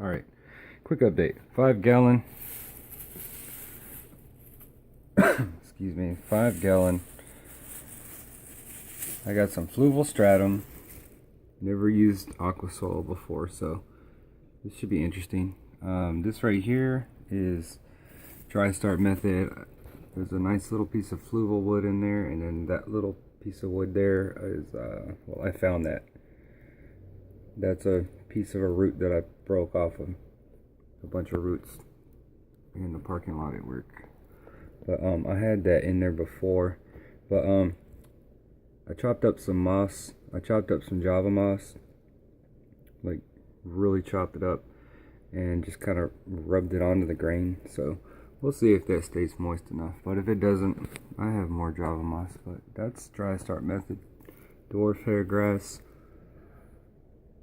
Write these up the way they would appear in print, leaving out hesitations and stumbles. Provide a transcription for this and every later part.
Alright, quick update. 5 gallon, excuse me, 5 gallon. I got some fluval stratum. Never used aqua soil before, so this should be interesting. This right here is dry start method. There's a nice little piece of fluval wood in there, and then that little piece of wood there is, well, I found that. That's a piece of a root that I broke off of a bunch of roots in the parking lot at work. But I had that in there before. But I chopped up some moss. I chopped up some Java moss, like really chopped it up, and just kind of rubbed it onto the grain. So we'll see if that stays moist enough. But if it doesn't, I have more Java moss. But that's dry start method. Dwarf hair grass,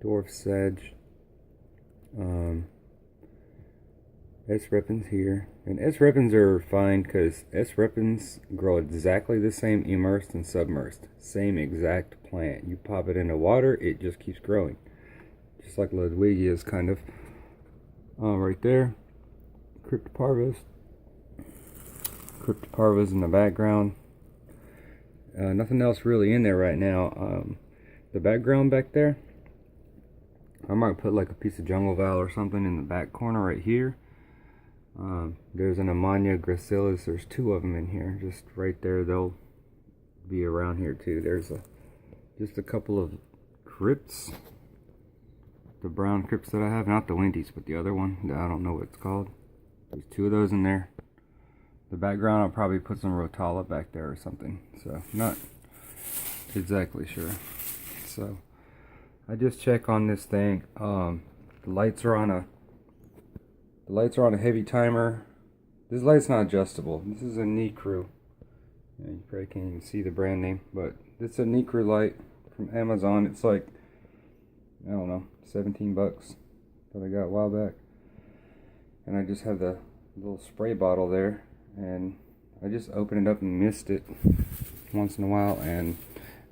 dwarf sedge, S. repens here. And S. repens are fine because S. repens grow exactly the same immersed and submersed. Same exact plant. You pop it into water, it just keeps growing. Just like Ludwigias, kind of. Right there. Cryptoparvas. Cryptoparvas in the background. Nothing else really in there right now. The background back there, I might put like a piece of jungle val or something in the back corner right here. There's an Ammonia gracilis. There's 2 of them in here, just right there. They'll be around here too. There's just a couple of crypts, the brown crypts that I have, not the Winties, but the other one. I don't know what it's called. There's 2 of those in there. The background, I'll probably put some Rotala back there or something. So not exactly sure. So I just check on this thing. The lights are on a heavy timer. This light's not adjustable. This is a Nikru. Yeah, you probably can't even see the brand name, but it's a Nikru light from Amazon. It's like, I don't know, 17 bucks that I got a while back. And I just have the little spray bottle there, and I just open it up and mist it once in a while, and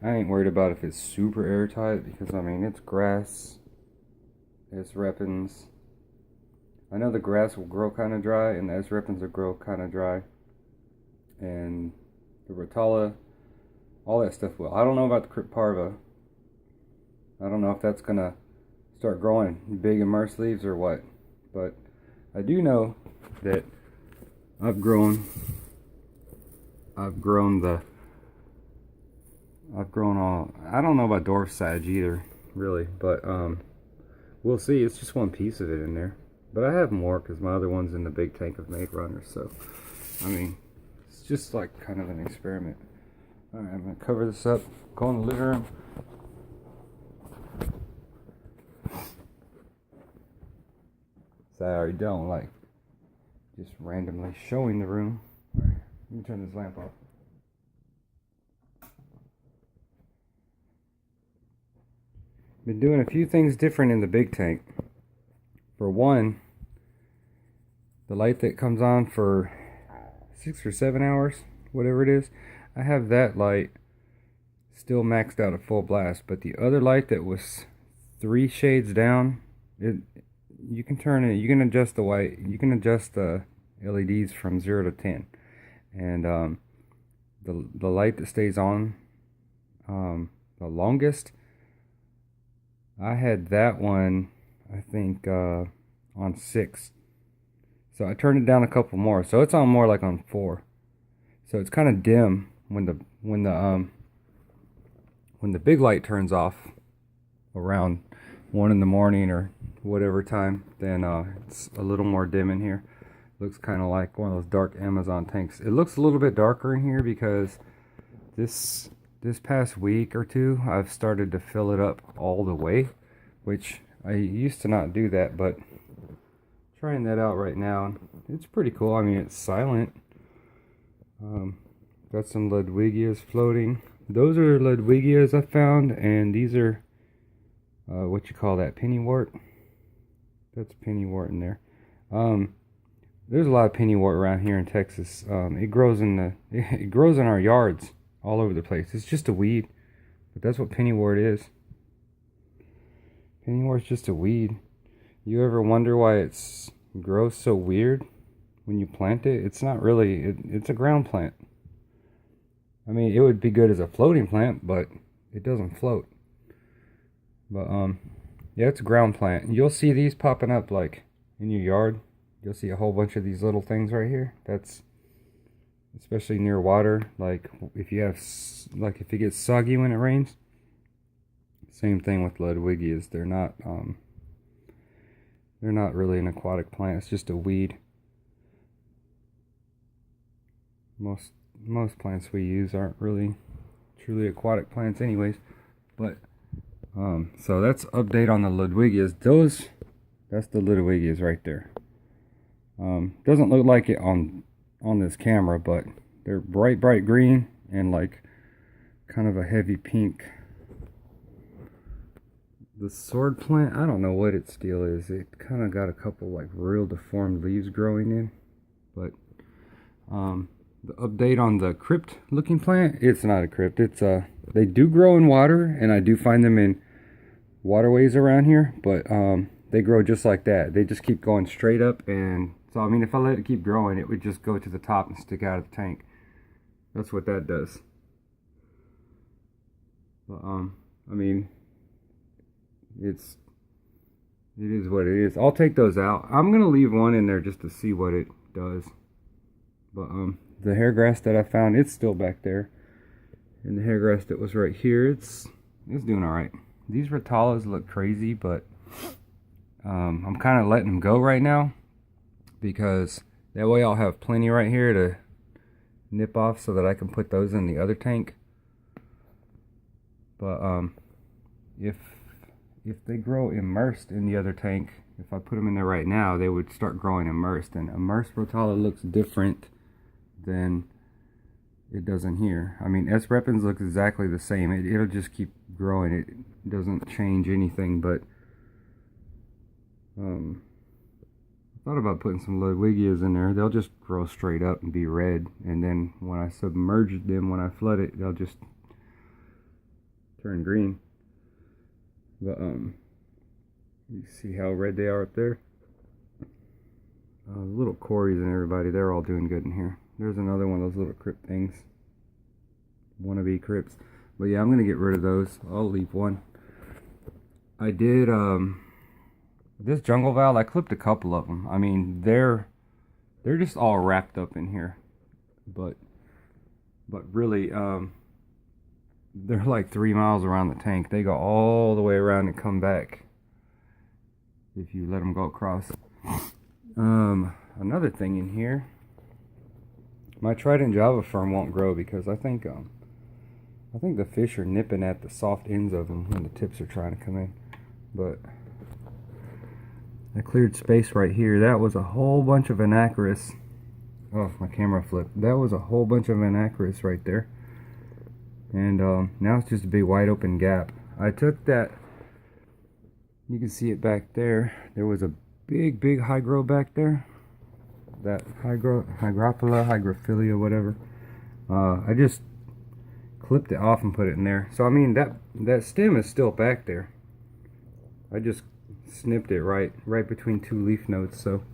I ain't worried about if it's super airtight, because I mean, it's grass, it's repens. I know the grass will grow kind of dry, and the S. repens will grow kind of dry, and the Rotala, all that stuff will. I don't know about the Cryptoparva. I don't know if that's gonna start growing big immersed leaves or what, but I do know that I've grown all. I don't know about dwarf sedge either, really, but we'll see. It's just one piece of it in there. But I have more because my other one's in the big tank of Make Runners. So, I mean, it's just like kind of an experiment. Alright, I'm going to cover this up, go in the living room. So I already don't like just randomly showing the room. Alright, let me turn this lamp off. Been doing a few things different in the big tank. For one, the light that comes on for 6 or 7 hours, whatever it is, I have that light still maxed out at full blast. But the other light that was 3 shades down, you can turn it. You can adjust the white. You can adjust the LEDs from 0 to 10, and the light that stays on the longest, I had that one, I think, on 6. So I turned it down a couple more. So it's on more like on 4. So it's kind of dim when the big light turns off around 1 in the morning or whatever time. Then it's a little more dim in here. Looks kind of like one of those dark Amazon tanks. It looks a little bit darker in here because this past week or 2 I've started to fill it up all the way, which I used to not do that, but trying that out right now. It's pretty cool. I mean, it's silent. Got some Ludwigias floating. Those are Ludwigias I found, and these are what you call that, pennywort. That's pennywort in there. There's a lot of pennywort around here in Texas. It grows in our yards all over the place. It's just a weed, but that's what pennywort is. Pennywort's just a weed. You ever wonder why it grows so weird when you plant it? It's not really, it's a ground plant. I mean, it would be good as a floating plant, but it doesn't float. But yeah, it's a ground plant. You'll see these popping up like in your yard. You'll see a whole bunch of these little things right here. That's especially near water, like if you have, like if it gets soggy when it rains. Same thing with Ludwigias. They're not really an aquatic plant. It's just a weed. Most plants we use aren't really truly aquatic plants anyways. But so that's update on the Ludwigias. That's the Ludwigias right there. Doesn't look like it on this camera, but they're bright green and like kind of a heavy pink. The sword plant, I don't know what its deal is. It kind of got a couple like real deformed leaves growing in. But the update on the crypt looking plant, it's not a crypt. It's they do grow in water, and I do find them in waterways around here, but they grow just like that. They just keep going straight up, and so I mean, if I let it keep growing, it would just go to the top and stick out of the tank. That's what that does. But I mean, it is what it is. I'll take those out. I'm gonna leave one in there just to see what it does. But the hair grass that I found, it's still back there, and the hair grass that was right here, it's doing all right. These Ratalas look crazy, but I'm kind of letting them go right now, because that way I'll have plenty right here to nip off so that I can put those in the other tank. But if they grow immersed in the other tank, if I put them in there right now, they would start growing immersed, and immersed Rotala looks different than it does in here. I mean, S. repens looks exactly the same. It'll just keep growing. It doesn't change anything, but I thought about putting some Ludwigias in there. They'll just grow straight up and be red, and then when I submerge them, when I flood it, they'll just turn green. But you see how red they are up there? Little corys and everybody, they're all doing good in here. There's another one of those little crypt things, wannabe crypts. But yeah, I'm gonna get rid of those. I'll leave one. I did this jungle val, I clipped a couple of them. I mean, they're just all wrapped up in here, but really they're like 3 miles around the tank. They go all the way around and come back if you let them go across. Another thing in here, my trident java fern won't grow because I think the fish are nipping at the soft ends of them when the tips are trying to come in. But I cleared space right here. That was a whole bunch of anacharis. Oh, my camera flipped. That was a whole bunch of anacharis right there. And now it's just a big wide open gap. I took that, you can see it back there. There was a big high grow back there. That hygrophila, whatever. I just clipped it off and put it in there. So I mean, that stem is still back there. I just snipped it right between two leaf nodes, so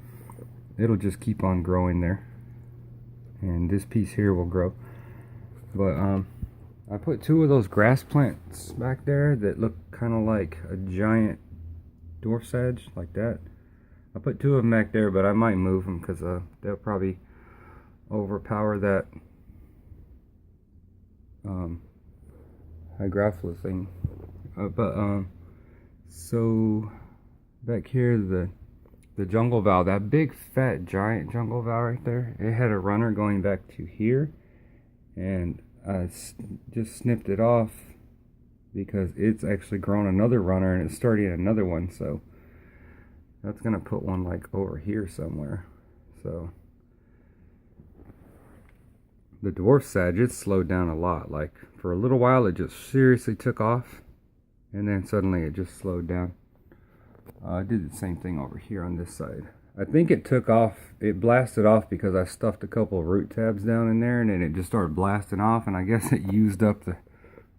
it'll just keep on growing there. And this piece here will grow. But I put two of those grass plants back there that look kind of like a giant dwarf sage, like that. I put two of them back there, but I might move them because they'll probably overpower that hygrophila thing. So back here, the jungle val, that big fat giant jungle val right there, it had a runner going back to here, and I just snipped it off because it's actually grown another runner and it's starting another one. So that's gonna put one like over here somewhere. So the dwarf sage, it slowed down a lot. Like for a little while it just seriously took off, and then suddenly it just slowed down. I did the same thing over here on this side. I think it took off, it blasted off because I stuffed a couple of root tabs down in there, and then it just started blasting off, and I guess it used up the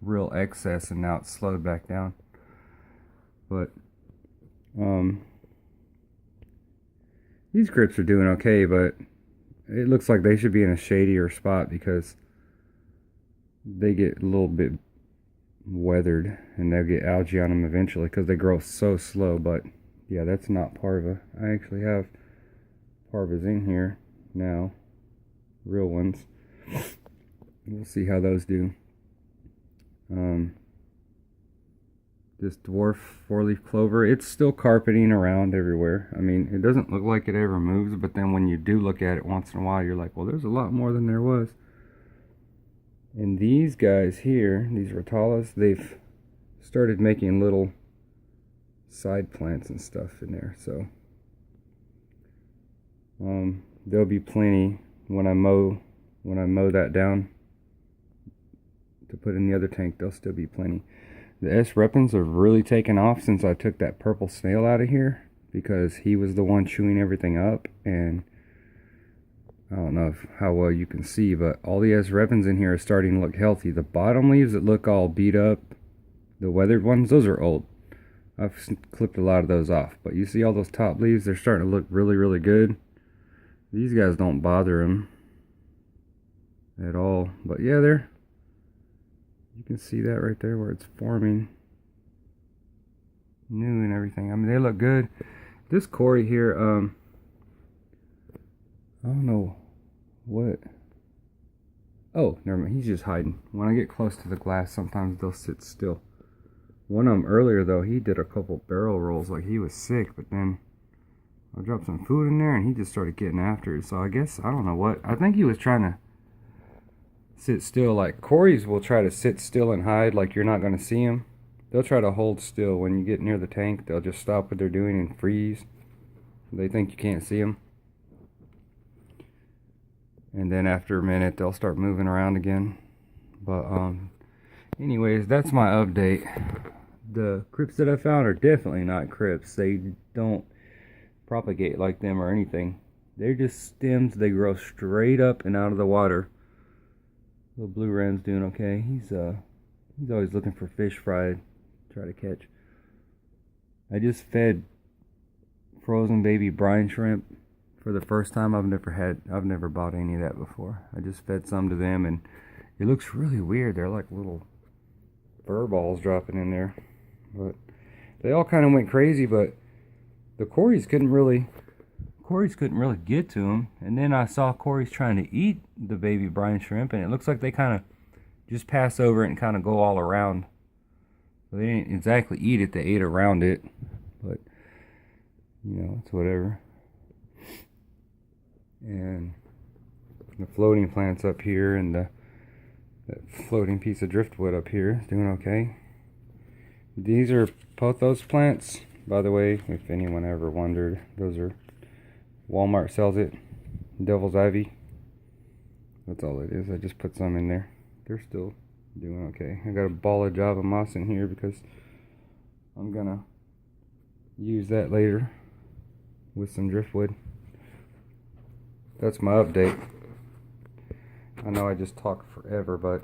real excess, and now it's slowed back down. But These crypts are doing okay, but it looks like they should be in a shadier spot because they get a little bit weathered and they'll get algae on them eventually because they grow so slow. But yeah, that's not parva. I actually have parvas in here now, real ones. We'll see how those do. This dwarf four-leaf clover, it's still carpeting around everywhere. I mean, it doesn't look like it ever moves, but then when you do look at it once in a while, you're like, well, there's a lot more than there was. And these guys here, these rotalas, they've started making little side plants and stuff in there. So there'll be plenty when I mow that down to put in the other tank. There'll still be plenty. The S. repens have really taken off since I took that purple snail out of here, because he was the one chewing everything up. And I don't know how well you can see, but all the S. repens in here are starting to look healthy. The bottom leaves that look all beat up, the weathered ones, those are old. I've clipped a lot of those off. But you see all those top leaves, they're starting to look really, really good. These guys don't bother them at all. But yeah, you can see that right there where it's forming new and everything. I mean, they look good. This cory here, I don't know what. Oh, never mind. He's just hiding. When I get close to the glass, sometimes they'll sit still. One of them earlier, though, he did a couple barrel rolls like he was sick, but then I dropped some food in there and he just started getting after it. So I guess, I don't know what. I think he was trying to sit still. Like corys will try to sit still and hide like you're not going to see them. They'll try to hold still. When you get near the tank, they'll just stop what they're doing and freeze. They think you can't see them. And then after a minute, they'll start moving around again. But anyways, that's my update. The crypts that I found are definitely not crypts. They don't propagate like them or anything. They're just stems. They grow straight up and out of the water. Little blue ram's doing okay. He's always looking for fish fried, try to catch. I just fed frozen baby brine shrimp for the first time. I've never bought any of that before. I just fed some to them, and it looks really weird. They're like little fur balls dropping in there. But they all kind of went crazy, but the corys couldn't really get to them. And then I saw corys trying to eat the baby brine shrimp, and it looks like they kind of just pass over it and kind of go all around. So they didn't exactly eat it, they ate around it. But you know, it's whatever. And the floating plants up here, and that floating piece of driftwood up here is doing okay. These are pothos plants, by the way, if anyone ever wondered. Those are, Walmart sells it, devil's ivy. That's all it is. I just put some in there. They're still doing okay. I got a ball of Java moss in here because I'm gonna use that later with some driftwood. That's my update. I know I just talked forever, but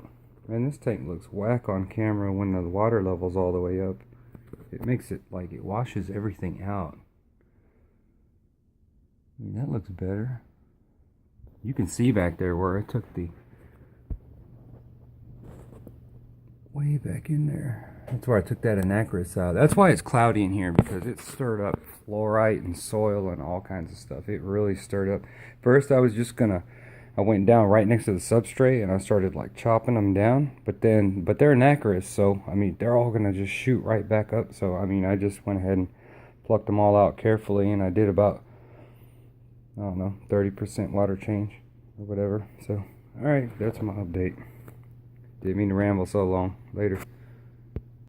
man, this tank looks whack on camera when the water level's all the way up. It makes it like it washes everything out. I mean, that looks better. You can see back there where I took the way back in there. That's where I took that anacris out. That's why it's cloudy in here, because it stirred up fluorite and soil and all kinds of stuff. It really stirred up. First, I went down right next to the substrate and I started like chopping them down. But they're anacris, so I mean, they're all gonna just shoot right back up. So I mean, I just went ahead and plucked them all out carefully, and I did about, I don't know, 30% water change or whatever. So, alright, that's my update. Didn't mean to ramble so long. Later.